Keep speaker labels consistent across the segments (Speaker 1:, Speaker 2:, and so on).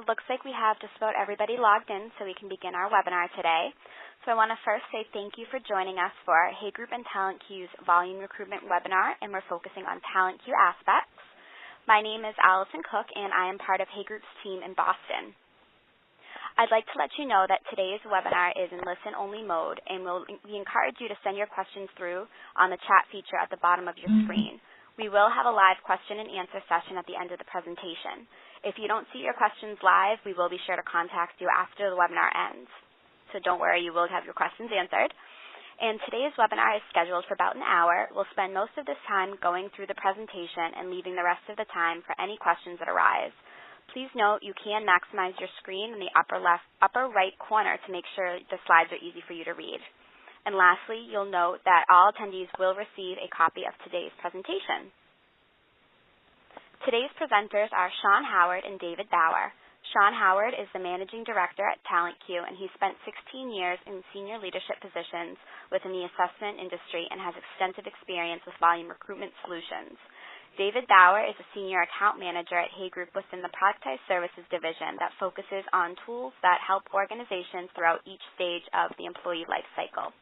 Speaker 1: looks like we have just about everybody logged in, so we can begin our webinar today. So I want to first say thank you for joining us for Hay Group and Talent Queue's Volume Recruitment webinar, and we're focusing on Talent Queue aspects. My name is Allison Cook, and I am part of Hay Group's team in Boston. I'd like to let you know that today's webinar is in listen-only mode, and we encourage you to send your questions through on the chat feature at the bottom of your screen. We will have a live question and answer session at the end of the presentation. If you don't see your questions live, we will be sure to contact you after the webinar ends. So don't worry, you will have your questions answered. And today's webinar is scheduled for about an hour. We'll spend most of this time going through the presentation and leaving the rest of the time for any questions that arise. Please note you can maximize your screen in the upper right corner to make sure the slides are easy for you to read. And lastly, you'll note that all attendees will receive a copy of today's presentation. Today's presenters are Sean Howard and David Bauer. Sean Howard is the Managing Director at Talent Queue, and he spent 16 years in senior leadership positions within the assessment industry and has extensive experience with volume recruitment solutions. David Bauer is a Senior Account Manager at Hay Group within the Productized Services Division that focuses on tools that help organizations throughout each stage of the employee life cycle.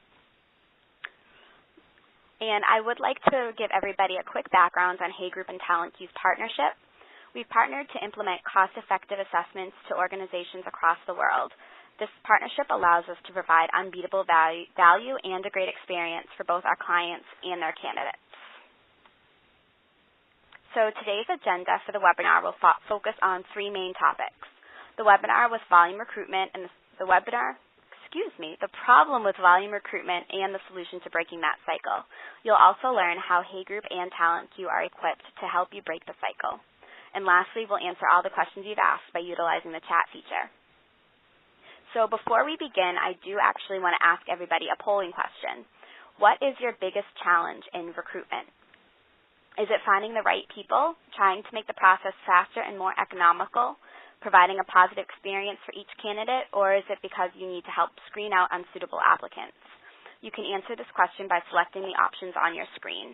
Speaker 1: And I would like to give everybody a quick background on Hay Group and Talent Queue's partnership. We've partnered to implement cost-effective assessments to organizations across the world. This partnership allows us to provide unbeatable value and a great experience for both our clients and their candidates. So today's agenda for the webinar will focus on three main topics. The webinar with volume recruitment and the problem with volume recruitment and the solution to breaking that cycle. You'll also learn how Hay Group and Talent Queue are equipped to help you break the cycle. And lastly, we'll answer all the questions you've asked by utilizing the chat feature. So before we begin, I do actually want to ask everybody a polling question. What is your biggest challenge in recruitment? Is it finding the right people, trying to make the process faster and more economical, providing a positive experience for each candidate, or is it because you need to help screen out unsuitable applicants? You can answer this question by selecting the options on your screen.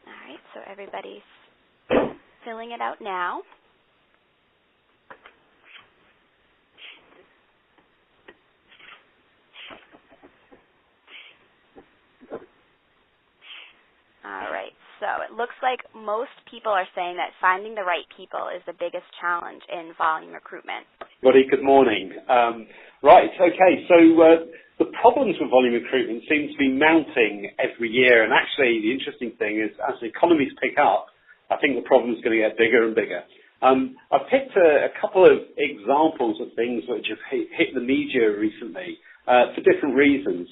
Speaker 1: All right, so everybody's filling it out now. All right, so it looks like most people are saying that finding the right people is the biggest challenge in volume recruitment.
Speaker 2: Good morning. Right, okay, so the problems with volume recruitment seem to be mounting every year, and actually the interesting thing is as the economies pick up, I think the problem is going to get bigger and bigger. I've picked a couple of examples of things which have hit the media recently for different reasons.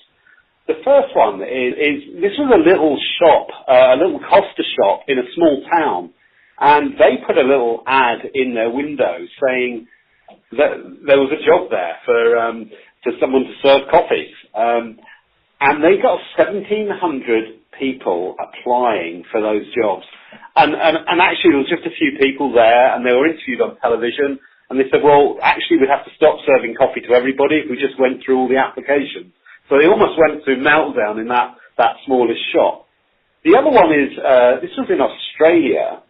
Speaker 2: The first one is this was a little shop, a little Costa shop in a small town, and they put a little ad in their window saying that there was a job there for someone to serve coffees, and they got 1,700 people applying for those jobs, and actually there was just a few people there, and they were interviewed on television, and they said, well, actually we'd have to stop serving coffee to everybody if we just went through all the applications. So they almost went through meltdown in that smallest shop. The other one is, this was in Australia.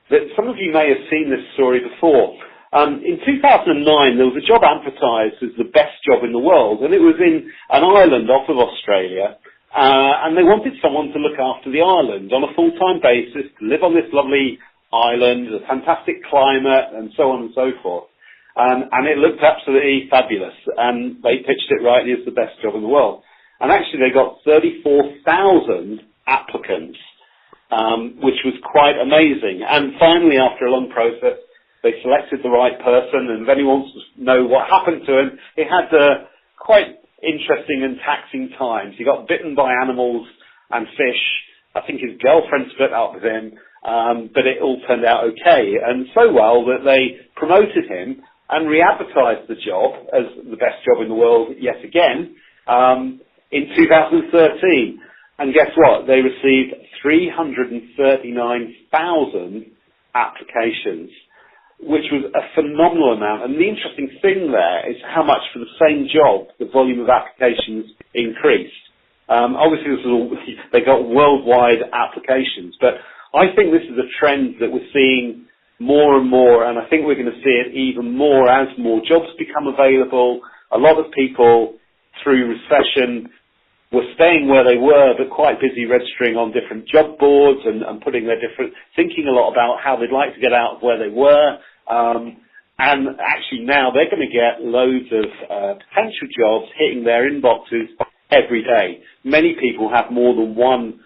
Speaker 2: That some of you may have seen this story before. In 2009, there was a job advertised as the best job in the world, and it was in an island off of Australia, and they wanted someone to look after the island on a full-time basis, to live on this lovely island, a fantastic climate, and so on and so forth. And it looked absolutely fabulous, and they pitched it rightly as the best job in the world. And actually they got 34,000 applicants, which was quite amazing. And finally, after a long process, they selected the right person, and if anyone wants to know what happened to him, he had quite interesting and taxing times. He got bitten by animals and fish. I think his girlfriend split up with him, but it all turned out okay, and so well that they promoted him and re-advertised the job as the best job in the world yet again in 2013. And guess what? They received 339,000 applications. which was a phenomenal amount. And the interesting thing there is how much for the same job the volume of applications increased. Obviously, this is all, they got worldwide applications, but I think this is a trend that we're seeing more and more, and I think we're going to see it even more as more jobs become available. A lot of people, through recession, were staying where they were, but quite busy registering on different job boards and putting their thinking a lot about how they'd like to get out of where they were. And actually now they're going to get loads of potential jobs hitting their inboxes every day. Many people have more than one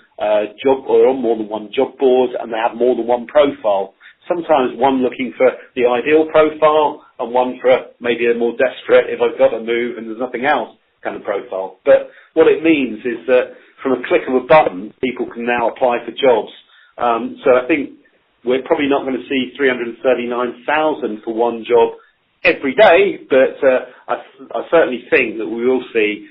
Speaker 2: job, or on more than one job board, and they have more than one profile. Sometimes one looking for the ideal profile and one for maybe a more desperate, if I've got to move and there's nothing else kind of profile. But what it means is that from a click of a button, people can now apply for jobs. So I think we're probably not going to see 339,000 for one job every day, but I certainly think that we will see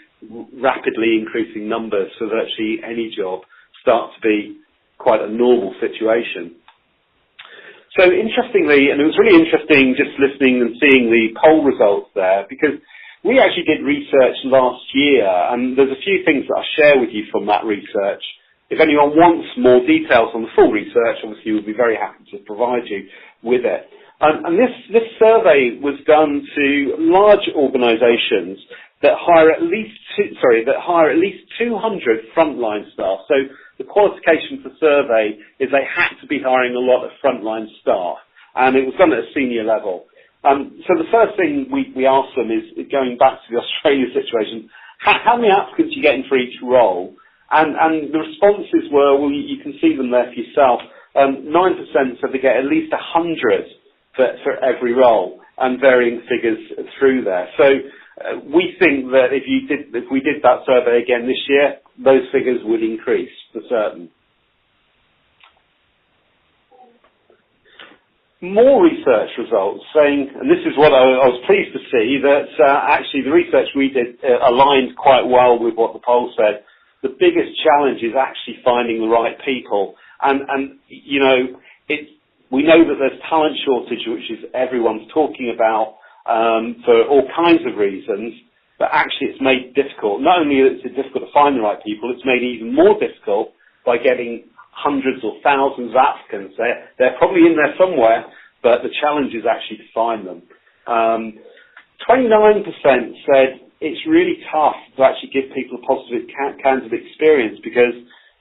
Speaker 2: rapidly increasing numbers so that actually any job starts to be quite a normal situation. So interestingly, and it was really interesting just listening and seeing the poll results there, because we actually did research last year, and there's a few things that I'll share with you from that research. If anyone wants more details on the full research, obviously we'll be very happy to provide you with it. And this survey was done to large organisations that hire at least 200 frontline staff. So the qualification for survey is they had to be hiring a lot of frontline staff, and it was done at a senior level. So the first thing we asked them is, going back to the Australia situation, how many applicants are you getting for each role? And the responses were, well, you can see them there for yourself. 9% said they get at least 100 for every role, and varying figures through there. So we think that if we did that survey again this year, those figures would increase for certain. More research results saying, and this is what I was pleased to see, that actually the research we did aligned quite well with what the poll said. The biggest challenge is actually finding the right people. And you know, we know that there's talent shortage, which is everyone's talking about for all kinds of reasons, but actually it's made difficult. Not only is it difficult to find the right people, it's made even more difficult by getting hundreds or thousands of applicants. They're probably in there somewhere, but the challenge is actually to find them. 29% said it's really tough to actually give people a positive candidate experience because,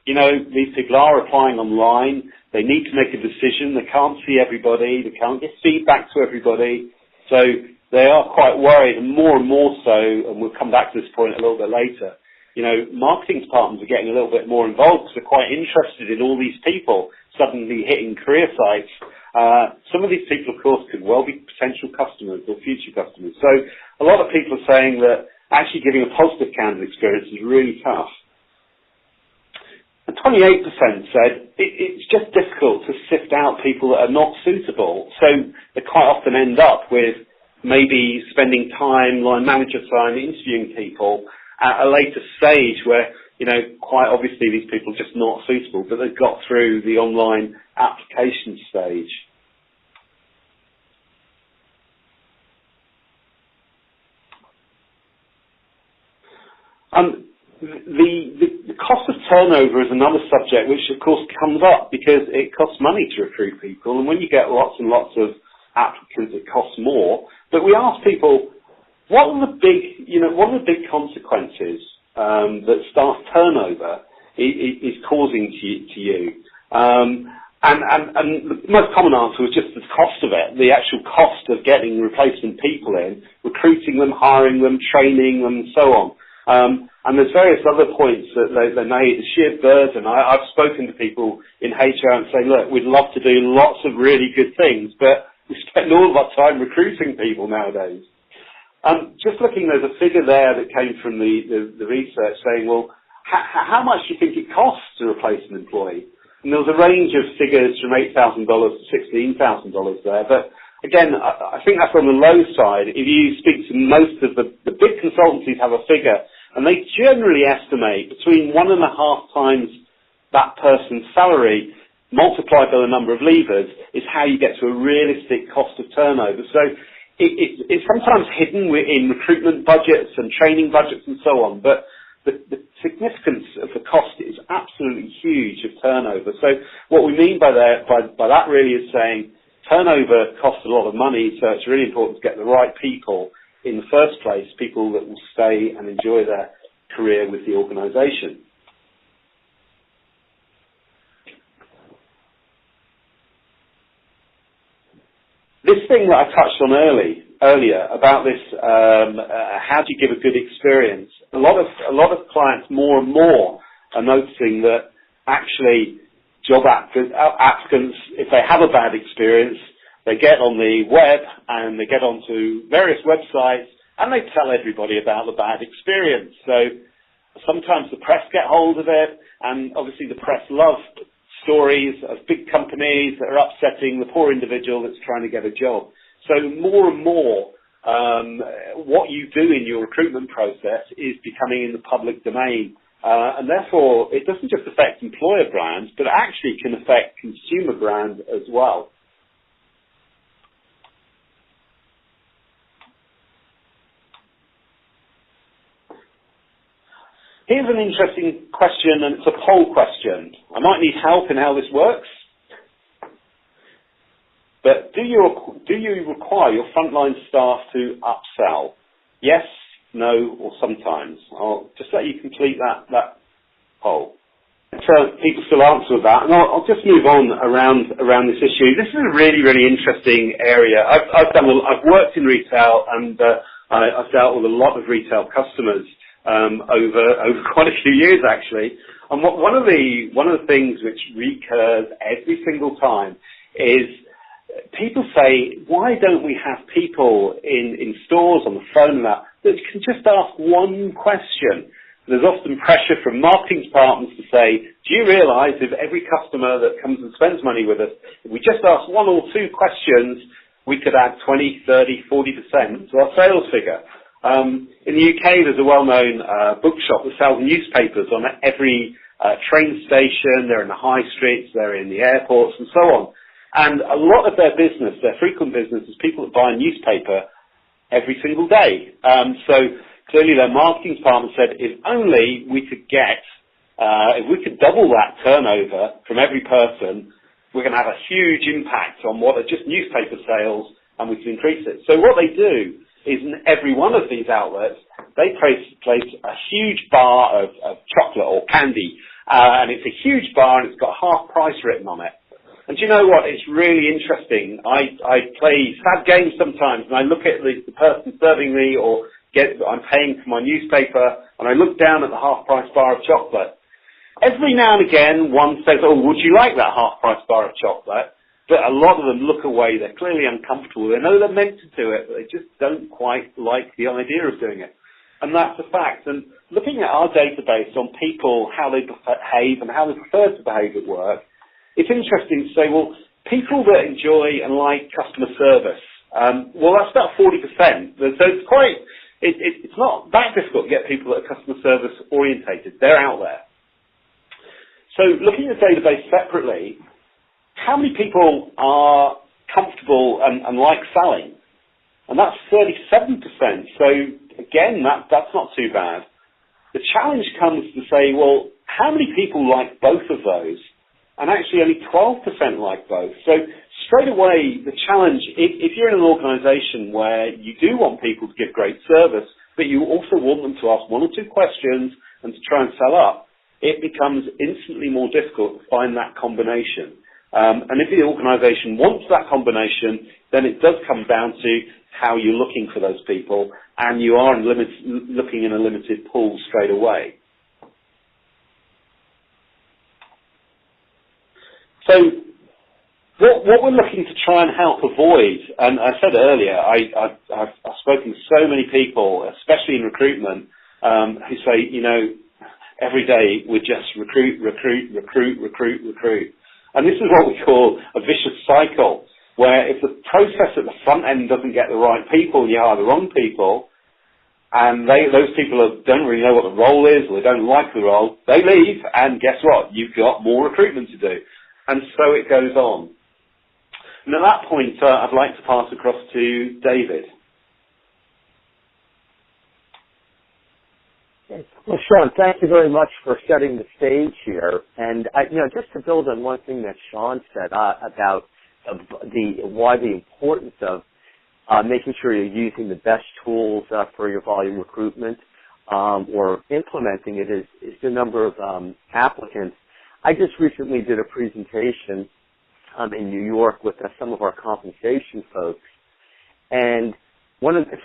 Speaker 2: you know, these people are applying online. They need to make a decision. They can't see everybody. They can't get feedback to everybody. So they are quite worried, and more so, and we'll come back to this point a little bit later, you know, marketing departments are getting a little bit more involved because they're quite interested in all these people suddenly hitting career sites. Some of these people, of course, could well be potential customers or future customers. So a lot of people are saying that actually giving a positive candidate experience is really tough. And 28% said it's just difficult to sift out people that are not suitable. So they quite often end up with maybe spending time, line manager time, interviewing people at a later stage where, you know, quite obviously these people are just not suitable, but they've got through the online application stage. The cost of turnover is another subject which of course comes up because it costs money to recruit people, and when you get lots and lots of applicants it costs more. But we ask people, what are the big consequences that staff turnover is causing to you? And the most common answer was just the cost of it, the actual cost of getting replacement people in, recruiting them, hiring them, training them, and so on. And there's various other points that they made, the sheer burden. I've spoken to people in HR and say, look, we'd love to do lots of really good things, but we spend all of our time recruiting people nowadays. Just looking, there's a figure there that came from the research saying, well, how much do you think it costs to replace an employee? And there was a range of figures from $8,000 to $16,000 there. But again, I think that's on the low side. If you speak to most of the big consultancies have a figure, and they generally estimate between 1.5 times that person's salary multiplied by the number of leavers is how you get to a realistic cost of turnover. So it's sometimes hidden in recruitment budgets and training budgets and so on, but the significance of the cost is absolutely huge of turnover. So what we mean by that really is saying turnover costs a lot of money, so it's really important to get the right people in the first place, people that will stay and enjoy their career with the organisation. This thing that I touched on earlier about this, how do you give a good experience? A lot of clients more and more are noticing that actually job applicants, if they have a bad experience, they get on the web and they get onto various websites and they tell everybody about the bad experience. So sometimes the press get hold of it, and obviously the press love stories of big companies that are upsetting the poor individual that's trying to get a job. So more and more, what you do in your recruitment process is becoming in the public domain. And therefore, it doesn't just affect employer brands, but it actually can affect consumer brands as well. Here's an interesting question, and it's a poll question. I might need help in how this works. But do you require your frontline staff to upsell? Yes, no, or sometimes? I'll just let you complete that poll. So people still answer with that, and I'll just move on around this issue. This is a really, really interesting area. I've worked in retail, and I've dealt with a lot of retail customers over quite a few years actually. And one of the things which recurs every single time is people say, why don't we have people in stores on the phone that can just ask one question? There's often pressure from marketing departments to say, do you realise if every customer that comes and spends money with us, if we just ask one or two questions, we could add 20, 30, 40% to our sales figure. In the UK, there's a well-known bookshop that sells newspapers on every train station. They're in the high streets, they're in the airports, and so on. And a lot of their business, their frequent business, is people that buy a newspaper every single day. So clearly their marketing department said, if only we could if we could double that turnover from every person, we're going to have a huge impact on what are just newspaper sales, and we can increase it. So what they do is in every one of these outlets, they place a huge bar of chocolate or candy, and it's a huge bar and it's got half price written on it. And do you know what? It's really interesting. I play sad games sometimes, and I look at the person serving me, or I'm paying for my newspaper, and I look down at the half price bar of chocolate. Every now and again, one says, oh, would you like that half price bar of chocolate? But a lot of them look away. They're clearly uncomfortable. They know they're meant to do it, but they just don't quite like the idea of doing it. And that's a fact. And looking at our database on people, how they behave and how they prefer to behave at work, it's interesting to say, well, people that enjoy and like customer service, well, that's about 40%. So it's not that difficult to get people that are customer service orientated. They're out there. So looking at the database separately, how many people are comfortable and like selling? And that's 37%. So again, that's not too bad. The challenge comes to say, well, how many people like both of those? And actually only 12% like both. So straight away, the challenge, if you're in an organisation where you do want people to give great service, but you also want them to ask one or two questions and to try and sell up, it becomes instantly more difficult to find that combination. And if the organisation wants that combination, then it does come down to how you're looking for those people, and you are looking in a limited pool straight away. So what we're looking to try and help avoid, and I said earlier, I've spoken to so many people, especially in recruitment, who say, you know, every day we just recruit. And this is what we call a vicious cycle, where if the process at the front end doesn't get the right people, you hire the wrong people, and those people don't really know what the role is, or they don't like the role, they leave, and guess what? You've got more recruitment to do. And so it goes on. And at that point, I'd like to pass across to David.
Speaker 3: Well, Sean, thank you very much for setting the stage here. And just to build on one thing that Sean said about why the importance of making sure you're using the best tools for your volume recruitment or implementing it is the number of applicants. I just recently did a presentation in New York with some of our compensation folks, and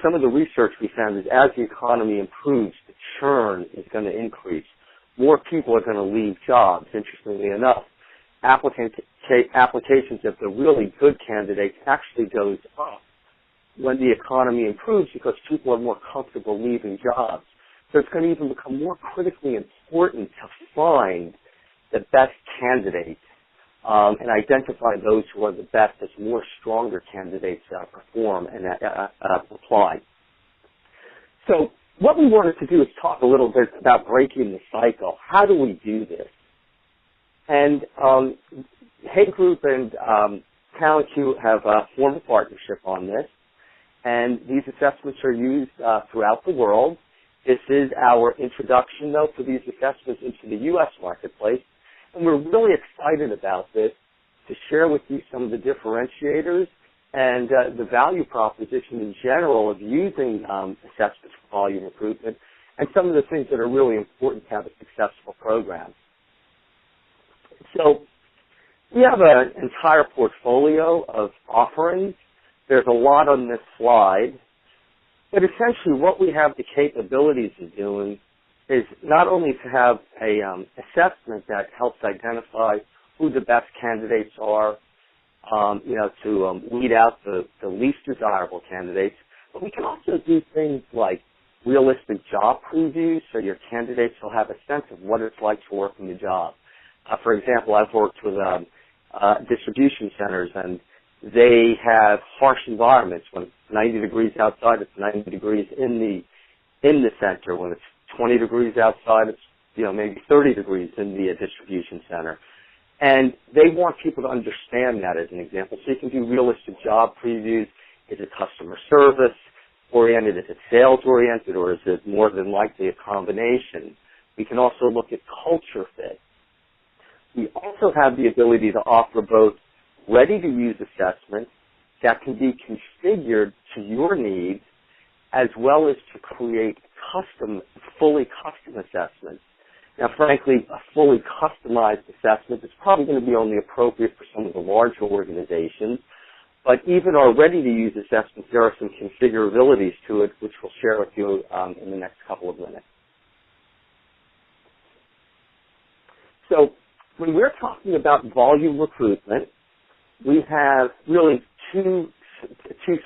Speaker 3: some of the research we found is as the economy improves, the churn is going to increase. More people are going to leave jobs, interestingly enough. Applications, if they're really good candidates, actually goes up when the economy improves because people are more comfortable leaving jobs. So it's going to even become more critically important to find the best candidates and identify those who are the best as more stronger candidates perform and apply. So what we wanted to do is talk a little bit about breaking the cycle. How do we do this? And Hay Group and TalentQ have formed a partnership on this, and these assessments are used throughout the world. This is our introduction, though, for these assessments into the U.S. marketplace, and we're really excited about this to share with you some of the differentiators and the value proposition in general of using assessments for volume recruitment and some of the things that are really important to have a successful program. So we have an entire portfolio of offerings. There's a lot on this slide. But essentially what we have the capabilities of doing is not only to have a assessment that helps identify who the best candidates are, to weed out the least desirable candidates, but we can also do things like realistic job previews so your candidates will have a sense of what it's like to work in the job. For example, I've worked with distribution centers, and they have harsh environments. When it's 90 degrees outside, it's 90 degrees in the center. When it's 20 degrees outside, it's maybe 30 degrees in the distribution center. And they want people to understand that as an example. So you can do realistic job previews. Is it customer service oriented? Is it sales oriented? Or is it more than likely a combination? We can also look at culture fit. We also have the ability to offer both ready-to-use assessments that can be configured to your needs, as well as to create fully custom assessments. Now, frankly, a fully customized assessment is probably going to be only appropriate for some of the larger organizations, but even our ready-to-use assessments, there are some configurabilities to it, which we'll share with you in the next couple of minutes. So, when we're talking about volume recruitment, we have really two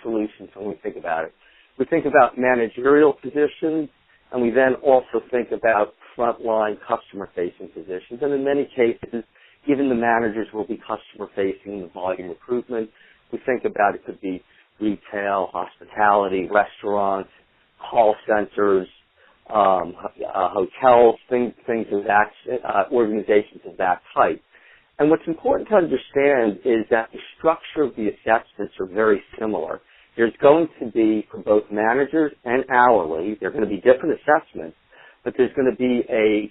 Speaker 3: solutions when we think about it. We think about managerial positions, and we then also think about frontline customer-facing positions. And in many cases, even the managers will be customer-facing in the volume recruitment. We think about it could be retail, hospitality, restaurants, call centers, hotels, things of that, organizations of that type. And what's important to understand is that the structure of the assessments are very similar. There's going to be, for both managers and hourly, there are going to be different assessments, but there's going to be a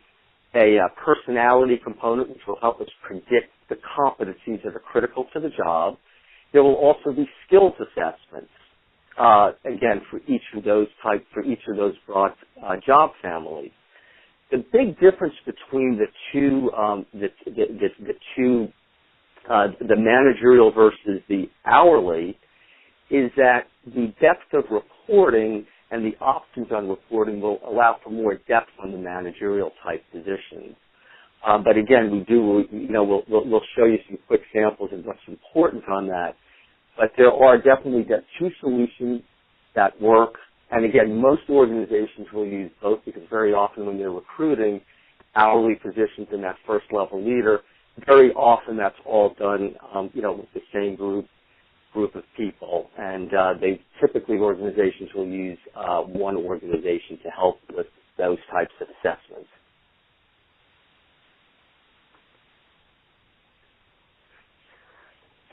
Speaker 3: personality component which will help us predict the competencies that are critical to the job. There will also be skills assessments, again, for each of those broad job families. The big difference between the managerial versus the hourly is that the depth of reporting and the options on reporting will allow for more depth on the managerial type positions. But again, we'll show you some quick samples of what's important on that. But there are definitely two solutions that work. And again, most organizations will use both because very often when they're recruiting hourly positions in that first level leader, very often that's all done, with the same group of people. And typically organizations will use one organization to help with those types of assessments.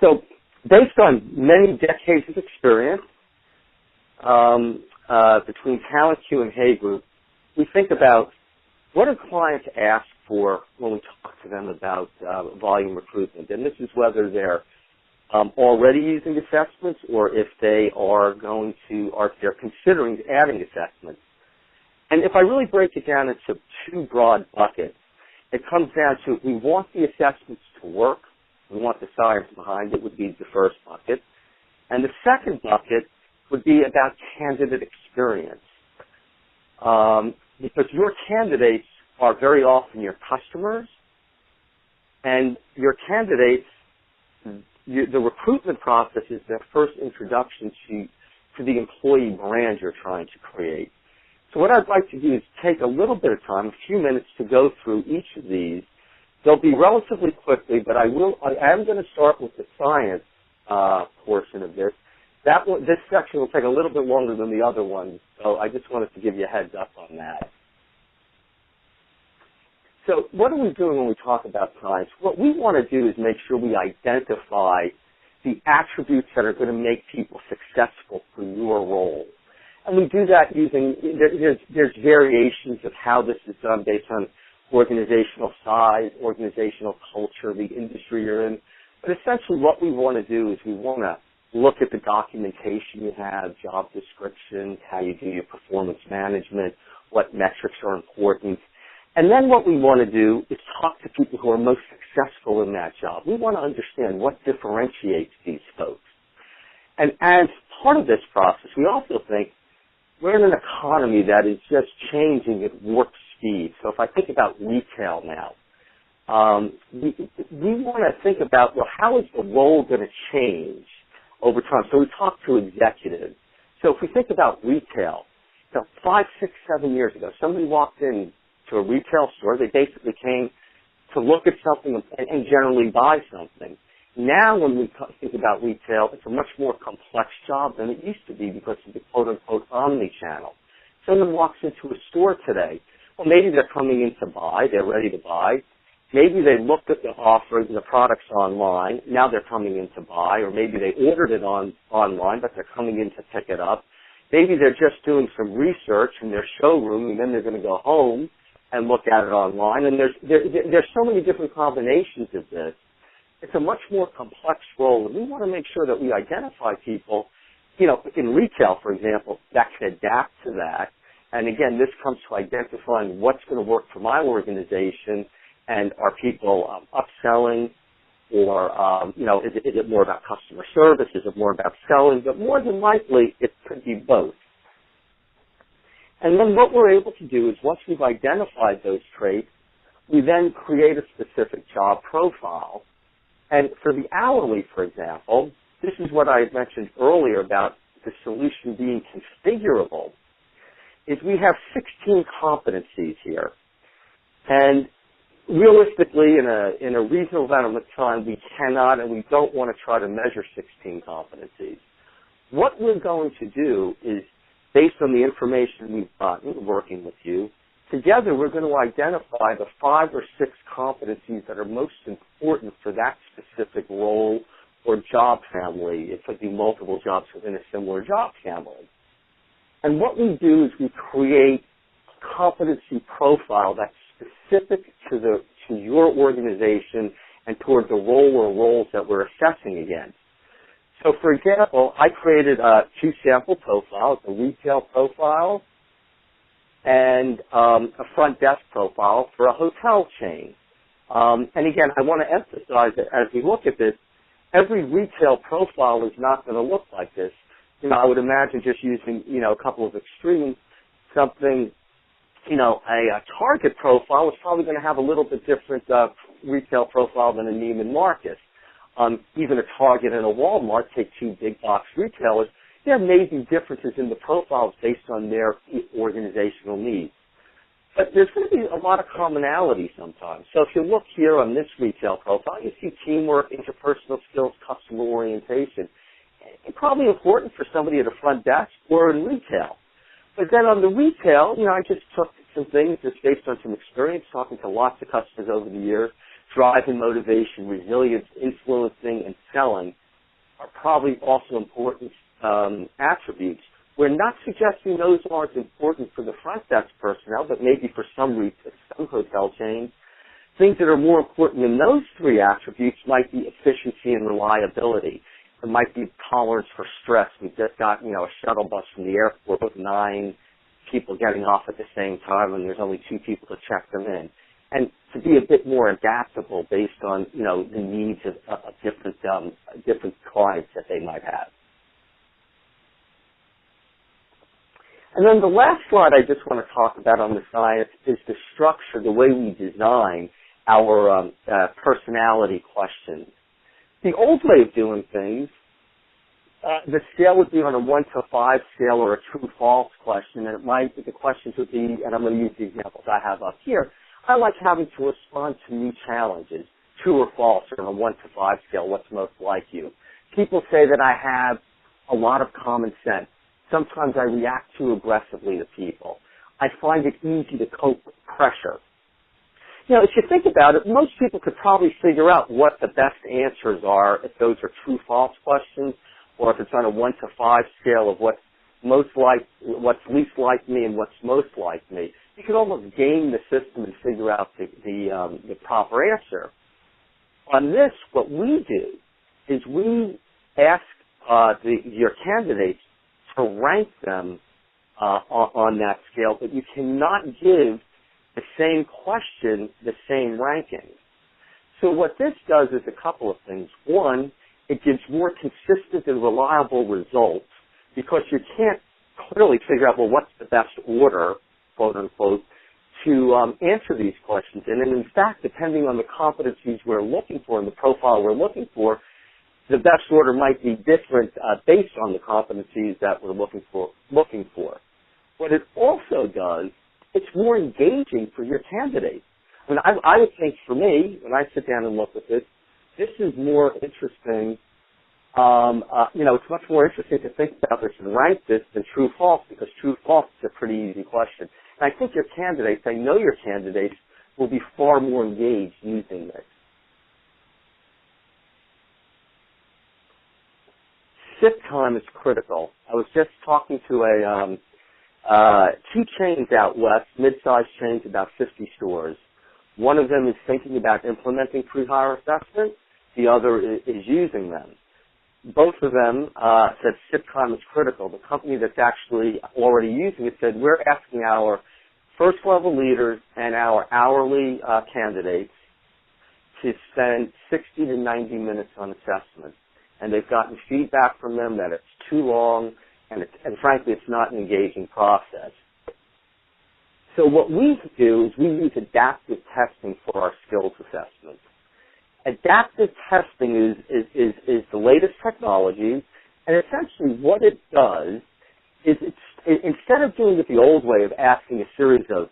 Speaker 3: So based on many decades of experience between TalentQ and Hay Group, we think about what do clients ask for when we talk to them about volume recruitment. And this is whether they're already using assessments or if they are going to, or if they're considering adding assessments. And if I really break it down into two broad buckets, it comes down to we want the assessments to work. We want the science behind it would be the first bucket. And the second bucket would be about candidate experience. Because your candidates are very often your customers, and your candidates, the recruitment process is their first introduction to the employee brand you're trying to create. So what I'd like to do is take a little bit of time, a few minutes, to go through each of these. They'll be relatively quickly, but I am going to start with the science portion of this. This section will take a little bit longer than the other ones, so I just wanted to give you a heads up on that. So what are we doing when we talk about science? What we want to do is make sure we identify the attributes that are going to make people successful for your role. And we do that using, there's variations of how this is done based on organizational size, organizational culture, the industry you're in. But essentially what we want to do is we want to look at the documentation you have, job descriptions, how you do your performance management, what metrics are important. And then what we want to do is talk to people who are most successful in that job. We want to understand what differentiates these folks. And as part of this process, we also think we're in an economy that is just changing at warp speed. So if I think about retail now, we want to think about, well, how is the role going to change over time? So we talk to executives. So if we think about retail, 5, 6, 7 years ago, somebody walked in to a retail store. They basically came to look at something and generally buy something. Now when we think about retail, it's a much more complex job than it used to be because of the quote-unquote omni-channel. Someone walks into a store today. Well, maybe they're coming in to buy. They're ready to buy. Maybe they looked at the offers and the products online. Now they're coming in to buy. Or maybe they ordered it online, but they're coming in to pick it up. Maybe they're just doing some research in their showroom, and then they're going to go home and look at it online. And there's so many different combinations of this. It's a much more complex role, and we want to make sure that we identify people, in retail, for example, that can adapt to that. And again, this comes to identifying what's going to work for my organization, and are people upselling, or, is it more about customer service? Is it more about selling? But more than likely, it could be both. And then what we're able to do is once we've identified those traits, we then create a specific job profile. And for the hourly, for example, this is what I had mentioned earlier about the solution being configurable, is we have 16 competencies here. And realistically, in a reasonable amount of time, we cannot and we don't want to try to measure 16 competencies. What we're going to do is, based on the information we've gotten working with you, together we're going to identify the 5 or 6 competencies that are most important for that specific role or job family. It could be multiple jobs within a similar job family. And what we do is we create a competency profile that's specific to your organization and toward the role or roles that we're assessing against. So, for example, I created 2 sample profiles, a retail profile and a front desk profile for a hotel chain. And again, I want to emphasize that as we look at this, every retail profile is not going to look like this. I would imagine just using, a couple of extremes, something, a Target profile is probably going to have a little bit different retail profile than a Neiman Marcus. Even a Target and a Walmart, take 2 big box retailers, there may be differences in the profiles based on their organizational needs. But there's going to be a lot of commonality sometimes. So if you look here on this retail profile, you see teamwork, interpersonal skills, customer orientation. It's probably important for somebody at a front desk or in retail. But then on the retail, I just took some things just based on some experience talking to lots of customers over the years. drive and motivation, resilience, influencing, and selling are probably also important attributes. We're not suggesting those aren't important for the front desk personnel, but maybe for some hotel chains. Things that are more important than those three attributes might be efficiency and reliability. It might be tolerance for stress. We've just got, a shuttle bus from the airport with 9 people getting off at the same time, and there's only 2 people to check them in. And to be a bit more adaptable based on, the needs of different clients that they might have. And then the last slide I just want to talk about on the science is the structure, the way we design our personality questions. The old way of doing things, the scale would be on a 1 to 5 scale or a true-false question, and the questions would be, and I'm going to use the examples I have up here, I like having to respond to new challenges, true or false, or on a 1 to 5 scale, what's most like you. People say that I have a lot of common sense. Sometimes I react too aggressively to people. I find it easy to cope with pressure. If you think about it, most people could probably figure out what the best answers are if those are true-false questions, or if it's on a 1 to 5 scale of what's least like me and what's most like me. You can almost game the system and figure out the proper answer. On this, what we do is we ask your candidates to rank them on that scale, but you cannot give the same question the same ranking. So what this does is a couple of things. One, it gives more consistent and reliable results because you can't clearly figure out, what's the best order, quote unquote, to answer these questions. And in fact, depending on the competencies we're looking for and the profile we're looking for, the best order might be different based on the competencies that we're looking for. What it also does, it's more engaging for your candidate. I mean, I would think for me, when I sit down and look at this is more interesting. It's much more interesting to think about this and rank this than true-false, because true-false is a pretty easy question. And I think your candidates, I know your candidates, will be far more engaged using this. Sit time is critical. I was just talking to 2 chains out west, mid-sized chains, about 50 stores. One of them is thinking about implementing pre-hire assessment. The other is using them. Both of them said sit time is critical. The company that's actually already using it said, we're asking our first-level leaders and our hourly candidates to spend 60 to 90 minutes on assessment. And they've gotten feedback from them that it's too long, and frankly, it's not an engaging process. So what we do is we use adaptive testing for our skills assessment. Adaptive testing is the latest technology, and essentially what it does is instead of doing it the old way of asking a series of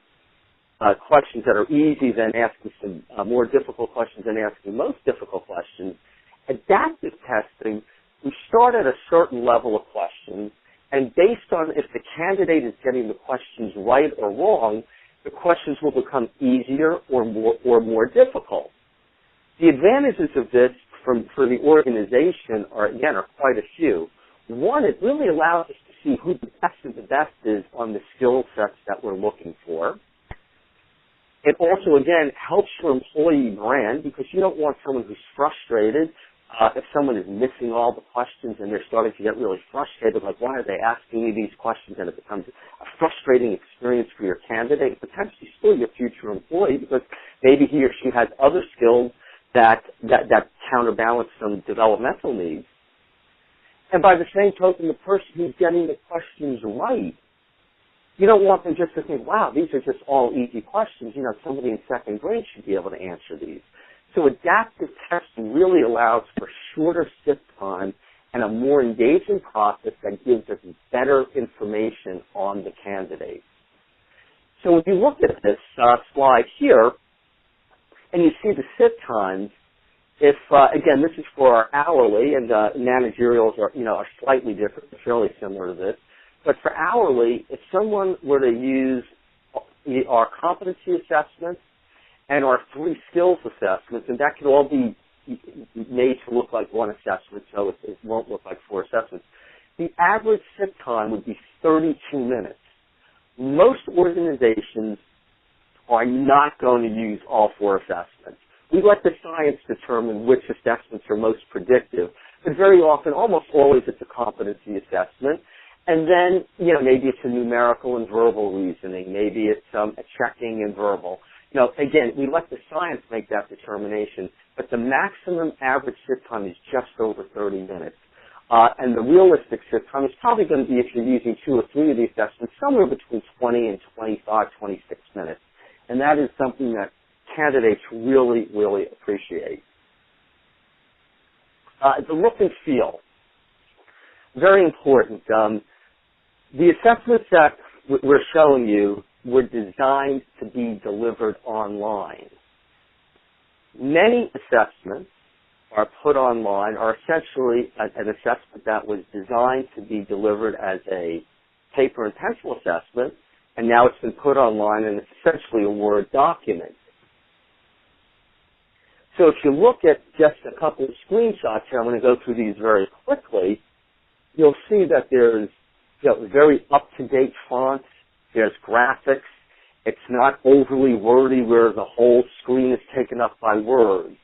Speaker 3: questions that are easy, then asking some more difficult questions, and asking most difficult questions, adaptive testing, we start at a certain level of questions, and based on if the candidate is getting the questions right or wrong, the questions will become easier or more difficult. The advantages of this for the organization are quite a few. One, it really allows us to see who the best of the best is on the skill sets that we're looking for. It also, again, helps your employee brand, because you don't want someone who's frustrated. If someone is missing all the questions and they're starting to get really frustrated, like, why are they asking me these questions? And it becomes a frustrating experience for your candidate, and potentially still your future employee, because maybe he or she has other skills that counterbalance some developmental needs. And by the same token, the person who's getting the questions right, you don't want them just to think, wow, these are just all easy questions. Somebody in second grade should be able to answer these. So adaptive testing really allows for shorter sit time and a more engaging process that gives us better information on the candidate. So if you look at this slide here, and you see the sit times, if, again, this is for our hourly, and managerials are slightly different, fairly similar to this, but for hourly, if someone were to use our competency assessments and our 3 skills assessments, and that can all be made to look like one assessment, so it won't look like 4 assessments. The average sit time would be 32 minutes. Most organizations are not going to use all 4 assessments. We let the science determine which assessments are most predictive, but very often, almost always, it's a competency assessment. And then, maybe it's a numerical and verbal reasoning. Maybe it's a checking and verbal. Again, we let the science make that determination, but the maximum average sit time is just over 30 minutes. And the realistic sit time is probably going to be, if you're using 2 or 3 of these assessments, somewhere between 20 and 25, 26 minutes. And that is something that candidates really, really appreciate. The look and feel, very important. The assessments that we're showing you were designed to be delivered online. Many assessments are put online, are essentially an assessment that was designed to be delivered as a paper and pencil assessment, and now it's been put online and it's essentially a Word document. So if you look at just a couple of screenshots here, I'm going to go through these very quickly, you'll see that there's very up-to-date fonts, there's graphics, it's not overly wordy where the whole screen is taken up by words.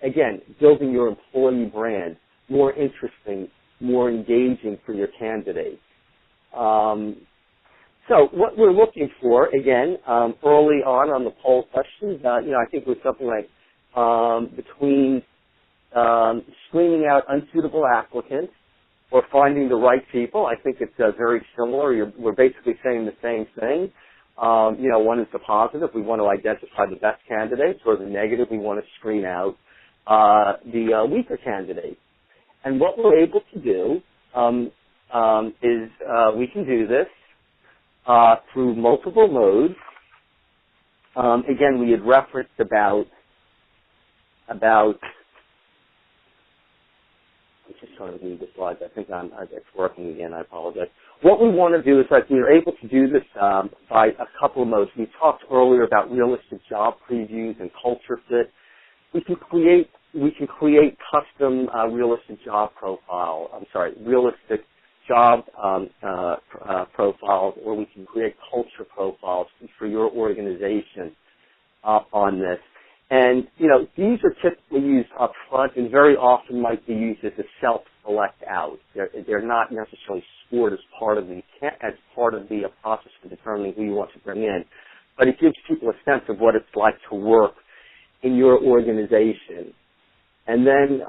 Speaker 3: Again, building your employee brand, more interesting, more engaging for your candidates. So what we're looking for, again, early on the poll questions, I think it was something like between screening out unsuitable applicants or finding the right people. I think it's very similar. We're basically saying the same thing. One is the positive. We want to identify the best candidates, or the negative, we want to screen out the weaker candidates. And what we're able to do is we can do this through multiple modes. Again, we had referenced about I'm just trying to read the slides. I think it's working again. I apologize. What we want to do is we're able to do this by a couple of modes. We talked earlier about realistic job previews and culture fit. We can create custom realistic job realistic job profiles, or we can create culture profiles for your organization on this. And, these are typically used up front and very often might be used as a self-select out. They're not necessarily scored as part of the process for determining who you want to bring in. But it gives people a sense of what it's like to work in your organization. And then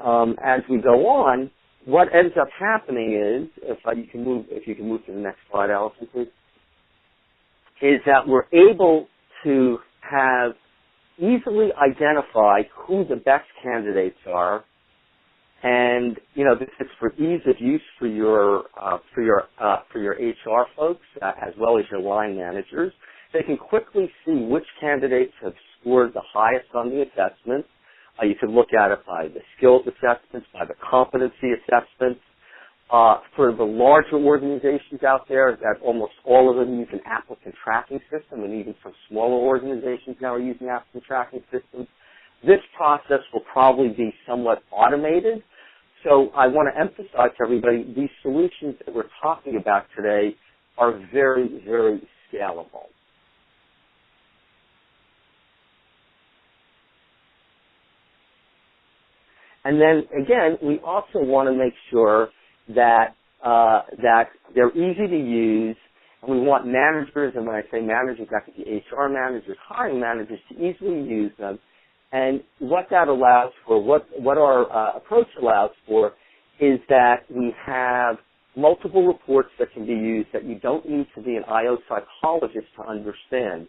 Speaker 3: as we go on, what ends up happening is, if you can move to the next slide, Allison, please, is that we're able to easily identify who the best candidates are, and this is for ease of use for your HR folks as well as your line managers. They can quickly see which candidates have scored the highest on the assessments. You can look at it by the skills assessments, by the competency assessments. For the larger organizations out there, that almost all of them use an applicant tracking system, and even some smaller organizations now are using applicant tracking systems. This process will probably be somewhat automated. So I want to emphasize to everybody, these solutions that we're talking about today are very, very scalable. And then, again, we also want to make sure that they're easy to use, and we want managers, and when I say managers, that could be HR managers, hiring managers, to easily use them. And what that allows for, what our approach allows for, is that we have multiple reports that can be used that you don't need to be an IO psychologist to understand.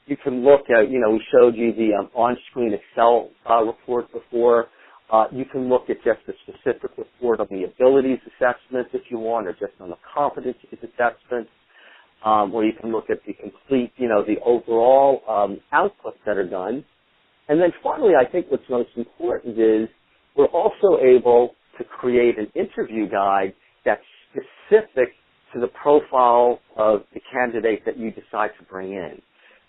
Speaker 3: You can look at, we showed you the on-screen Excel report before. You can look at just a specific report on the abilities assessment if you want, or just on the competencies assessment, or you can look at the complete, the overall outputs that are done. And then finally, I think what's most important is we're also able to create an interview guide that's specific to the profile of the candidate that you decide to bring in.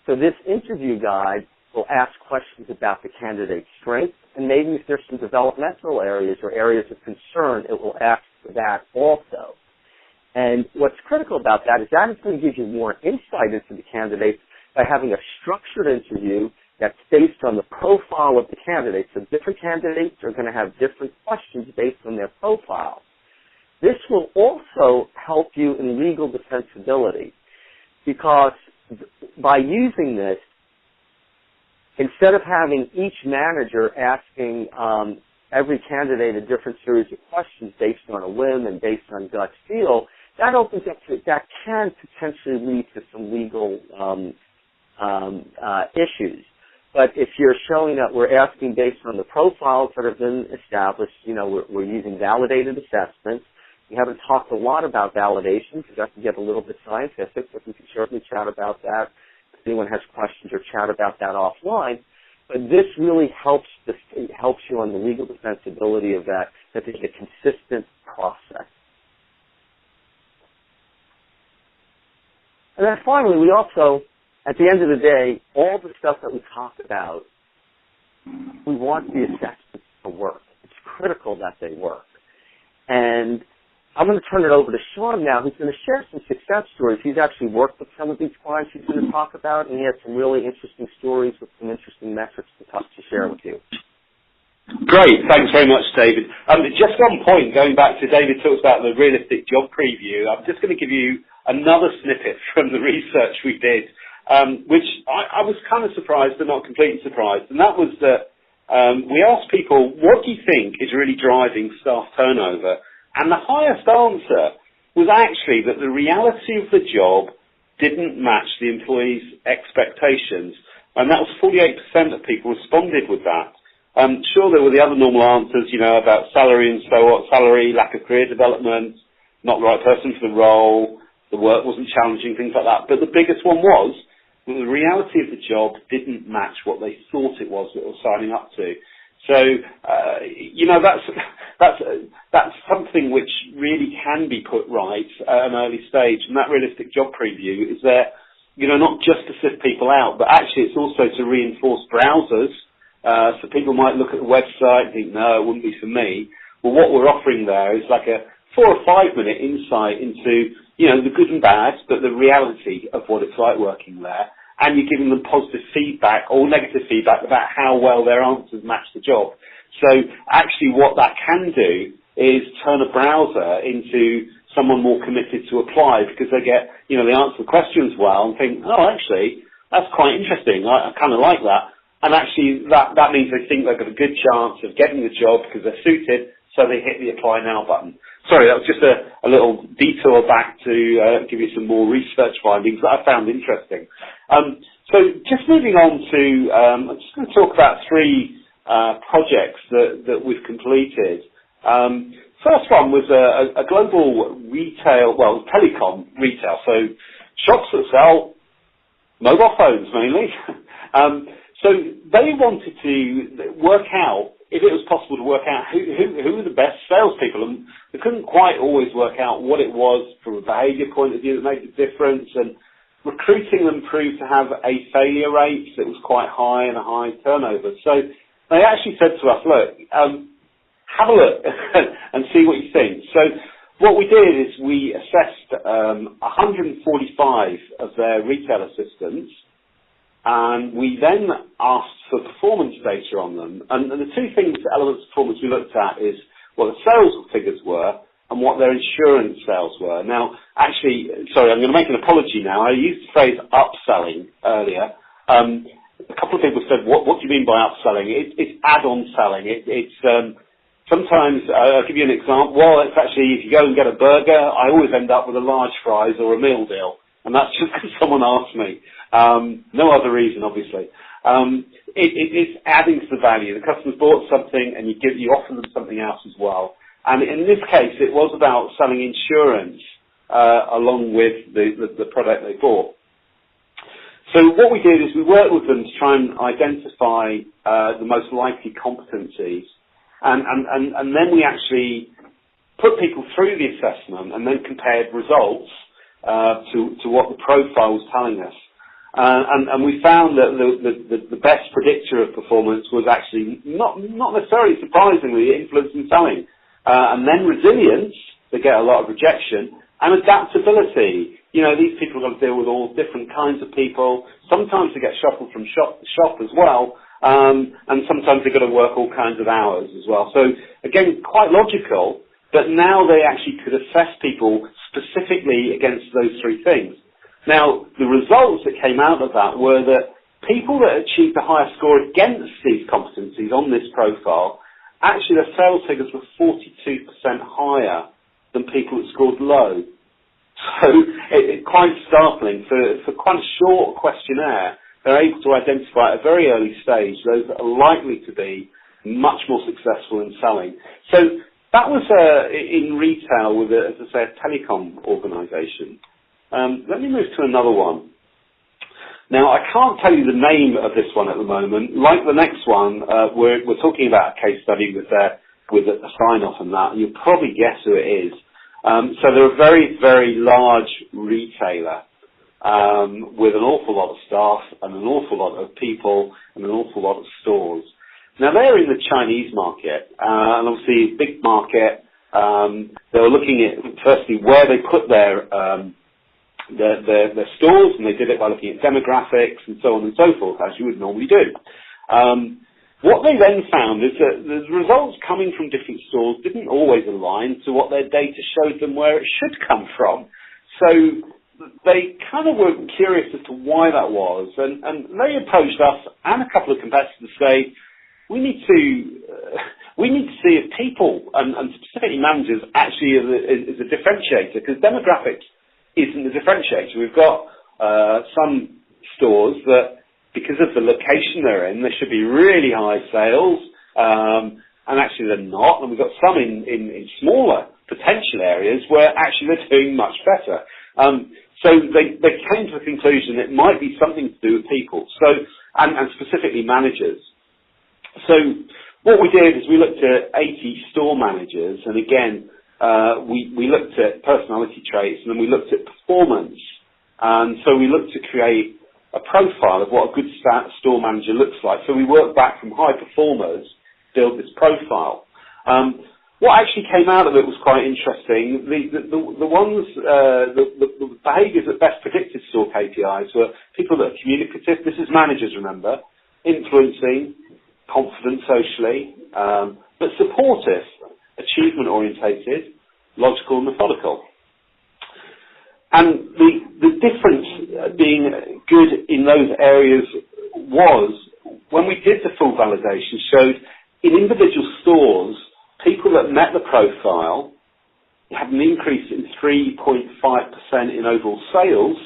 Speaker 3: So this interview guide will ask questions about the candidate's strengths, and maybe if there's some developmental areas or areas of concern, it will ask for that also. And what's critical about that is that it's going to give you more insight into the candidates by having a structured interview that's based on the profile of the candidate. So different candidates are going to have different questions based on their profile. This will also help you in legal defensibility, because by using this, instead of having each manager asking every candidate a different series of questions based on a whim and based on gut feel, that opens up to, that can potentially lead to some legal issues. But if you're showing that we're asking based on the profiles that have been established, we're using validated assessments. We haven't talked a lot about validation because that can get a little bit scientific, but we can certainly chat about that if anyone has questions, or chat about that offline. But this really helps you on the legal defensibility of that there's a consistent process. And then finally, we also, at the end of the day, all the stuff that we talked about, we want the assessments to work. It's critical that they work. And I'm going to turn it over to Sean now, who's going to share some success stories. He's actually worked with some of these clients he's going to talk about, and he has some really interesting stories with some interesting metrics to share with you.
Speaker 2: Great. Thanks very much, David. Just one point, going back to David talks about the realistic job preview, I'm just going to give you another snippet from the research we did, which I was kind of surprised but not completely surprised, and that was that we asked people, what do you think is really driving staff turnover? And the highest answer was actually that the reality of the job didn't match the employee's expectations. And that was 48% of people responded with that. Sure, there were the other normal answers, about salary and so on, salary, lack of career development, not the right person for the role, the work wasn't challenging, things like that. But the biggest one was that the reality of the job didn't match what they thought it was that they were signing up to. So, that's something which really can be put right at an early stage. And that realistic job preview is there, not just to sift people out, but actually it's also to reinforce browsers. So people might look at the website and think, no, it wouldn't be for me. Well, what we're offering there is like a 4 or 5 minute insight into, the good and bad, but the reality of what it's like working there. And you're giving them positive feedback or negative feedback about how well their answers match the job. So actually what that can do is turn a browser into someone more committed to apply, because they get, they answer the questions well and think, oh, actually, that's quite interesting. I kind of like that. And actually that means they think they've got a good chance of getting the job because they're suited, so they hit the apply now button. Sorry, that was just a little detour back to give you some more research findings that I found interesting. So just moving on to, I'm just going to talk about 3 projects that we've completed. First one was a global telecom retail, so shops that sell mobile phones mainly. So they wanted to work out, if it was possible to work out who were the best salespeople, and they couldn't quite always work out what it was from a behaviour point of view that made a difference, and recruiting them proved to have a failure rate that was quite high and a high turnover. So they actually said to us, look, have a look and see what you think. So what we did is we assessed 145 of their retail assistants, and we then asked for performance data on them. And the 2 elements of performance we looked at is what the sales figures were and what their insurance sales were. Now, actually, sorry, I'm going to make an apology now. I used the phrase upselling earlier. A couple of people said, what do you mean by upselling? It's add-on selling. It's sometimes, I'll give you an example. Well, it's actually, if you go and get a burger, I always end up with a large fries or a meal deal. And that's just because someone asked me. No other reason, obviously. It's adding to the value. The customer's bought something and you offer them something else as well. And in this case, it was about selling insurance along with the product they bought. So what we did is we worked with them to try and identify the most likely competencies. And then we actually put people through the assessment and then compared results to what the profile was telling us. And we found that the best predictor of performance was actually not necessarily surprisingly influence in selling. And then resilience, they get a lot of rejection, and adaptability. You know, these people have got to deal with all different kinds of people. Sometimes they get shuffled from shop to shop as well, and sometimes they've got to work all kinds of hours as well. So again, quite logical, but now they actually could assess people specifically against those three things. Now, the results that came out of that were that people that achieved a higher score against these competencies on this profile, actually their sales figures were 42% higher than people that scored low. So it's quite startling. For quite a short questionnaire, they're able to identify at a very early stage those that are likely to be much more successful in selling. So that was in retail with, as I say, a telecom organisation. Let me move to another one. Now, I can't tell you the name of this one at the moment. Like the next one, we're talking about a case study with a sign-off and that, and you'll probably guess who it is. So they're a very, very large retailer with an awful lot of staff and an awful lot of people and an awful lot of stores. Now, they're in the Chinese market, and obviously a big market. They were looking at, firstly, where they put their stores, and they did it by looking at demographics and so on and so forth, as you would normally do. What they then found is that the results coming from different stores didn't always align to what their data showed them where it should come from. So they kind of were curious as to why that was, and they approached us and a couple of competitors to say, we need to see if people and specifically managers actually is a differentiator, because demographics isn't a differentiator. We've got some stores that, because of the location they're in, there should be really high sales, and actually they're not. And we've got some in smaller potential areas where actually they're doing much better. So they came to the conclusion it might be something to do with people, and specifically managers. So what we did is we looked at 80 store managers, and again, we looked at personality traits, and then we looked at performance. And so we looked to create a profile of what a good store manager looks like. So we worked back from high performers to build this profile. What actually came out of it was quite interesting. The behaviours that best predicted store KPIs were people that are communicative. This is managers, remember, influencing, confident socially, but supportive, achievement orientated, logical and methodical. And the difference being good in those areas was, when we did the full validation, showed in individual stores, people that met the profile had an increase in 3.5% in overall sales,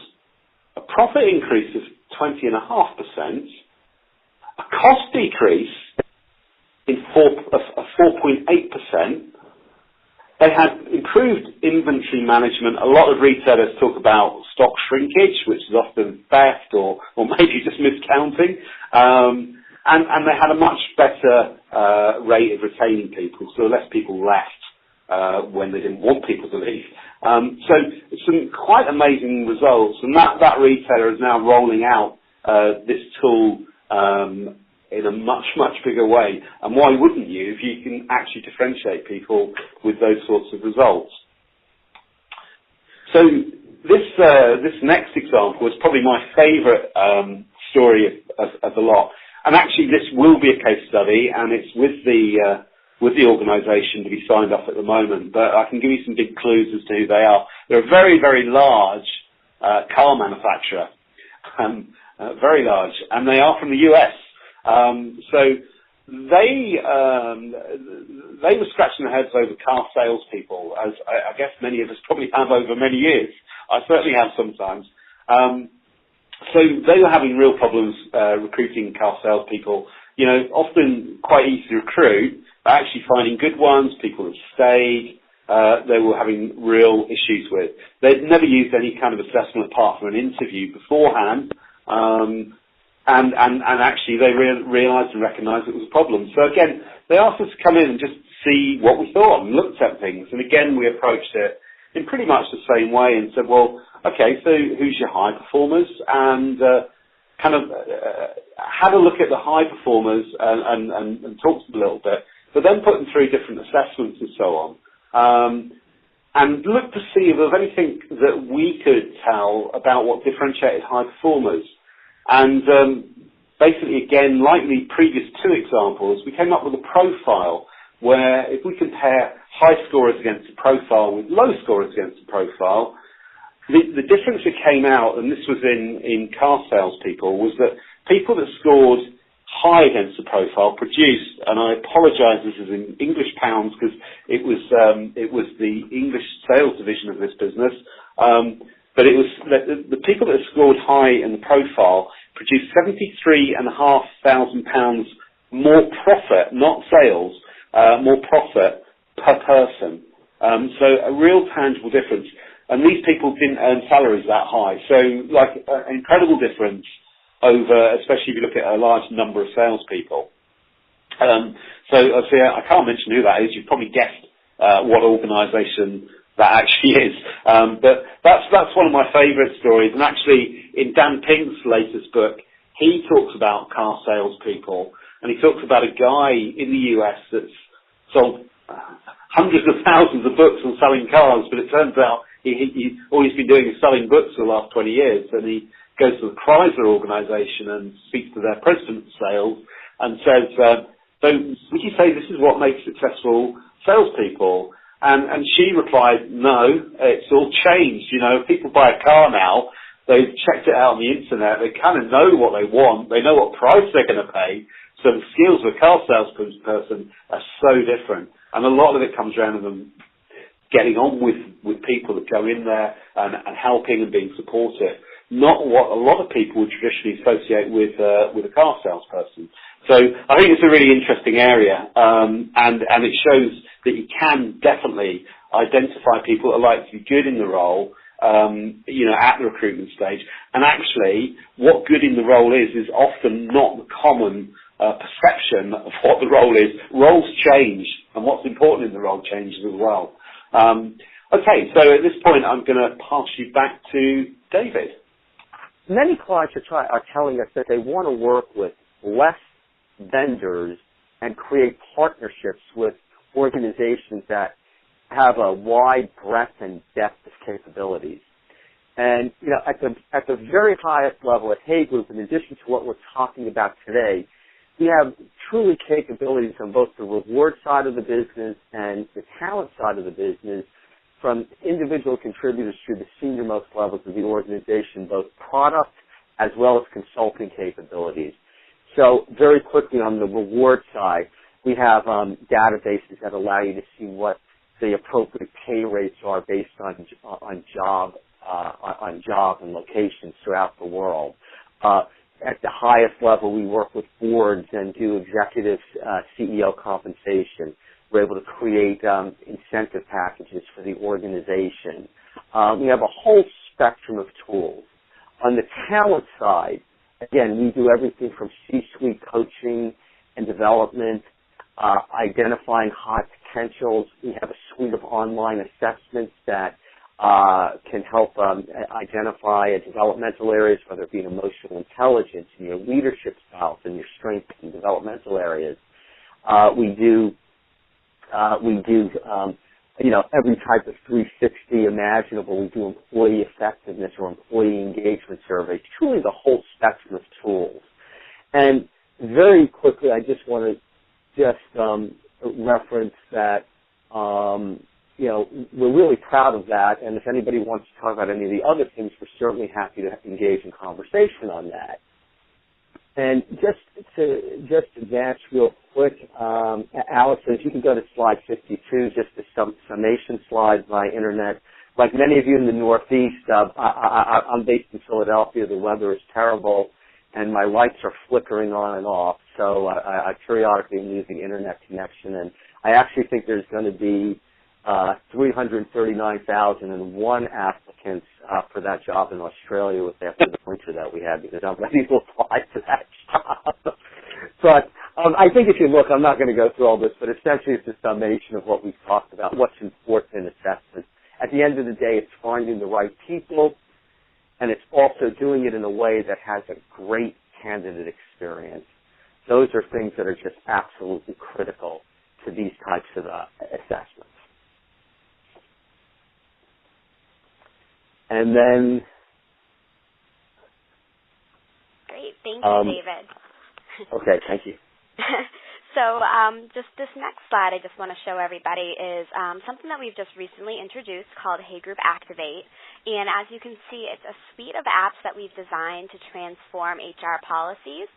Speaker 2: a profit increase of 20.5%, a cost decrease of 4.8%. They had improved inventory management. A lot of retailers talk about stock shrinkage, which is often theft or maybe just miscounting. And they had a much better rate of retaining people, so less people left when they didn't want people to leave. So some quite amazing results, and that retailer is now rolling out this tool in a much, much bigger way. And why wouldn't you if you can actually differentiate people with those sorts of results? So this next example is probably my favourite story of the lot. And actually this will be a case study, and it's with the organisation to be signed off at the moment. But I can give you some big clues as to who they are. They're a very, very large car manufacturer. Very large. And they are from the US. So they were scratching their heads over car salespeople, as I guess many of us probably have over many years. I certainly have sometimes. So they were having real problems recruiting car salespeople. You know, often quite easy to recruit, but actually finding good ones, people that stayed, they were having real issues with. They'd never used any kind of assessment apart from an interview beforehand. And actually they realised and recognised it was a problem. So again, they asked us to come in and just see what we thought and looked at things. And again, we approached it in pretty much the same way and said, well, okay, so who's your high performers and kind of had a look at the high performers and talked to them a little bit, but then put them through different assessments and so on. And looked to see if there was anything that we could tell about what differentiated high performers. And basically, again, like the previous two examples, we came up with a profile where if we compare high scorers against a profile with low scorers against a profile, the difference that came out, and this was in car salespeople, was that people that scored high against the profile produced, and I apologise, this is in English pounds because it was the English sales division of this business, but it was the people that scored high in the profile produced £73,500 more profit, not sales, more profit per person. So a real tangible difference. And these people didn't earn salaries that high. So like an incredible difference over, especially if you look at a large number of salespeople. So obviously I can't mention who that is. You've probably guessed what organisation that actually is. But that's one of my favourite stories. And actually in Dan Pink's latest book, he talks about car salespeople. And he talks about a guy in the US that's sold hundreds of thousands of books on selling cars, but it turns out all he's been doing is selling books for the last 20 years. And he goes to the Chrysler organisation and speaks to their president of sales and says, so would you say this is what makes successful salespeople? And she replied, no, it's all changed. You know, if people buy a car now, they've checked it out on the internet, they kind of know what they want, they know what price they're going to pay. So the skills of a car salesperson are so different. And a lot of it comes around to them getting on with people that go in there and helping and being supportive. Not what a lot of people would traditionally associate with a car salesperson. So I think it's a really interesting area, and it shows that you can definitely identify people that are likely to be good in the role, at the recruitment stage. And actually, what good in the role is often not the common perception of what the role is. Roles change, and what's important in the role changes as well. Okay, so at this point, I'm going to pass you back to David.
Speaker 3: Many clients are telling us that they want to work with less vendors and create partnerships with organizations that have a wide breadth and depth of capabilities. And, at the very highest level at Hay Group, in addition to what we're talking about today, we have truly capabilities on both the reward side of the business and the talent side of the business, from individual contributors to the senior-most levels of the organization, both product as well as consulting capabilities. So very quickly on the reward side, we have databases that allow you to see what the appropriate pay rates are based on job and locations throughout the world. At the highest level, we work with boards and do executive CEO compensation. We're able to create incentive packages for the organization. We have a whole spectrum of tools. On the talent side, again, we do everything from C-suite coaching and development, identifying high potentials. We have a suite of online assessments that can help identify developmental areas, whether it be emotional intelligence and your leadership styles and your strengths and developmental areas. We do every type of 360 imaginable. We do employee effectiveness or employee engagement surveys, truly the whole spectrum of tools. And very quickly, I just want to reference that, we're really proud of that. And if anybody wants to talk about any of the other things, we're certainly happy to engage in conversation on that. And just to advance real quick, Alex, if you can go to slide 52, just the summation slide by internet. Like many of you in the Northeast, I'm based in Philadelphia. The weather is terrible, and my lights are flickering on and off. So I periodically am losing internet connection, and I actually think there's going to be 339,001 applicants for that job in Australia after the winter that we had, because I'm ready to apply to that job. But I think if you look, I'm not going to go through all this, but essentially it's a summation of what we've talked about, what's important in assessment. At the end of the day, it's finding the right people and it's also doing it in a way that has a great candidate experience. Those are things that are just absolutely critical to these types of assessments. And then...
Speaker 1: Great. Thank you, David.
Speaker 3: Okay, thank you.
Speaker 1: So just this next slide I just want to show everybody is something that we've just recently introduced called Hey Group Activate. And as you can see, it's a suite of apps that we've designed to transform HR policies.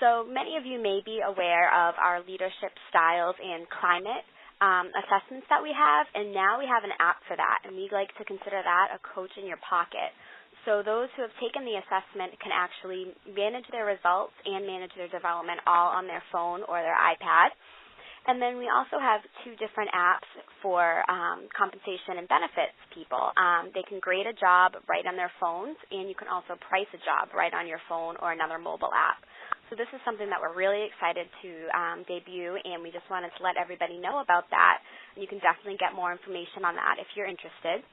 Speaker 1: So many of you may be aware of our leadership styles and climate assessments that we have, and now we have an app for that, and we like to consider that a coach in your pocket. So those who have taken the assessment can actually manage their results and manage their development all on their phone or their iPad. And then we also have 2 different apps for compensation and benefits people. They can grade a job right on their phones, and you can also price a job right on your phone or another mobile app. So this is something that we're really excited to debut, and we just wanted to let everybody know about that. And you can definitely get more information on that if you're interested.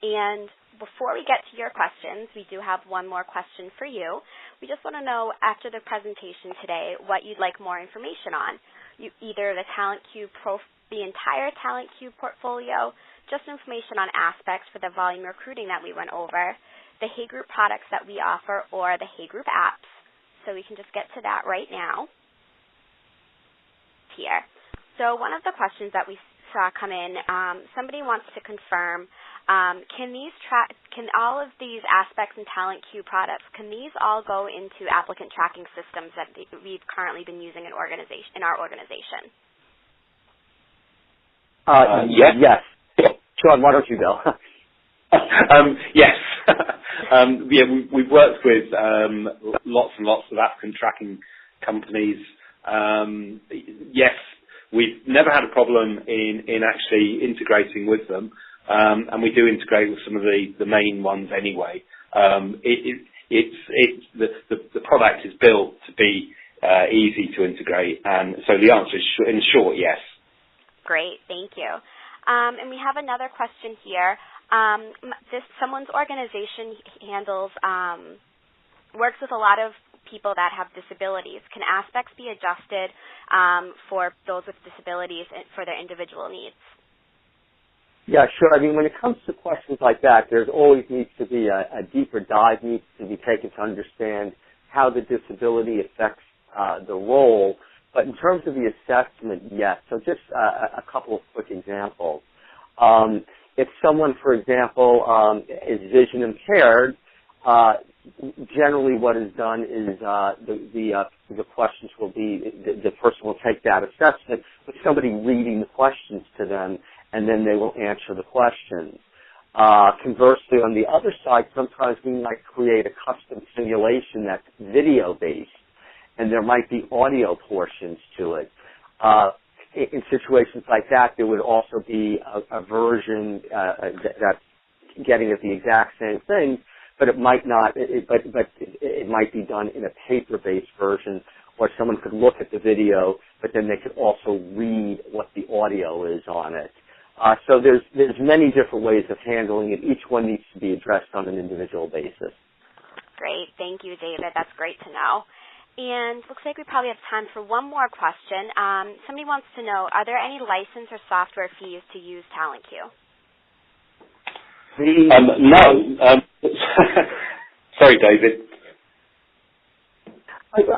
Speaker 1: And before we get to your questions, we do have one more question for you. We just want to know, after the presentation today, what you'd like more information on. Either the the entire Talent Cube portfolio, just information on aspects for the volume recruiting that we went over, the Hey Group products that we offer, or the Hey Group apps. So we can just get to that right now here. So one of the questions that we saw come in, somebody wants to confirm, can all of these aspects in Talent Cube products, can these all go into applicant tracking systems that we've currently been using in our organization?
Speaker 2: Yes.
Speaker 3: Yes. Sean, why don't you go?
Speaker 2: Yes. We've worked with lots and lots of applicant tracking companies. Yes, we've never had a problem in actually integrating with them. And we do integrate with some of the main ones anyway. The product is built to be easy to integrate, and so the answer is, in short, yes.
Speaker 1: Great, thank you. And we have another question here. Someone's organization works with a lot of people that have disabilities. Can aspects be adjusted for those with disabilities and for their individual needs?
Speaker 3: Yeah, sure. I mean, when it comes to questions like that, there's always needs to be a deeper dive needs to be taken to understand how the disability affects the role. But in terms of the assessment, yes. So just a couple of quick examples. If someone, for example, is vision impaired, generally what is done is the questions will be, the person will take that assessment with somebody reading the questions to them, and then they will answer the questions. Conversely, on the other side, sometimes we might create a custom simulation that's video-based, and there might be audio portions to it. In situations like that, there would also be a version that's getting at the exact same thing, but it might not. But it might be done in a paper-based version, or someone could look at the video, but then they could also read what the audio is on it. So there's many different ways of handling it. Each one needs to be addressed on an individual basis.
Speaker 1: Great. Thank you, David. That's great to know. And looks like we probably have time for one more question. Somebody wants to know, are there any license or software fees to use Talent Cube?
Speaker 2: No. Sorry, David.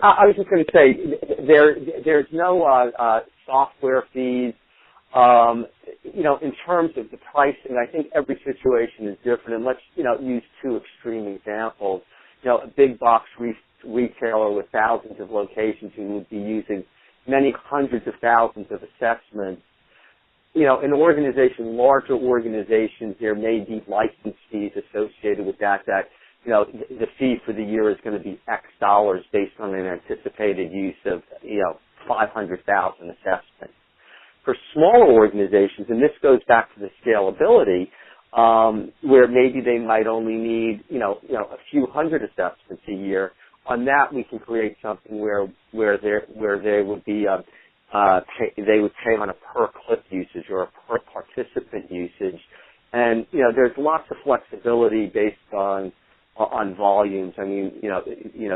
Speaker 3: I was just going to say there's no software fees. In terms of the pricing, I think every situation is different. And let's, use 2 extreme examples. A big box retailer with thousands of locations who would be using many hundreds of thousands of assessments. An organization, larger organizations, there may be license fees associated with that, the fee for the year is going to be X dollars based on an anticipated use of, 500,000 assessments. For smaller organizations, and this goes back to the scalability, where maybe they might only need, a few hundred assessments a year. On that, we can create something where they would be they would pay on a per clip usage or a per participant usage, and there's lots of flexibility based on on volumes. I mean,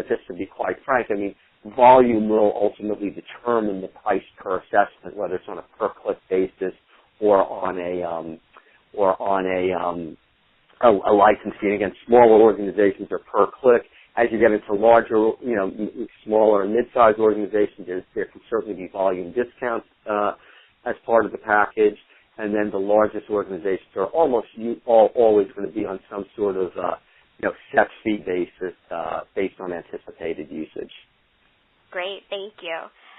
Speaker 3: just to be quite frank, I mean, volume will ultimately determine the price per assessment, whether it's on a per click basis or on a license fee. Again, smaller organizations are per click. As you get into larger, smaller and mid-sized organizations, there can certainly be volume discounts as part of the package. And then the largest organizations are almost always going to be on some sort of set fee basis based on anticipated usage.
Speaker 1: Great, thank you.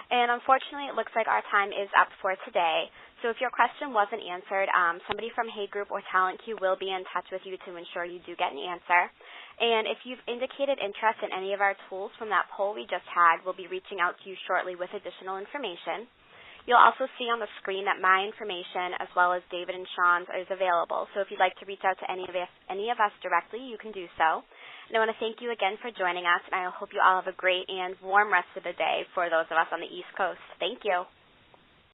Speaker 1: And unfortunately, it looks like our time is up for today. So if your question wasn't answered, somebody from Hay Group or Talent Queue will be in touch with you to ensure you do get an answer. And if you've indicated interest in any of our tools from that poll we just had, we'll be reaching out to you shortly with additional information. You'll also see on the screen that my information, as well as David and Sean's, is available. So if you'd like to reach out to any of us directly, you can do so. And I want to thank you again for joining us, and I hope you all have a great and warm rest of the day for those of us on the East Coast. Thank you.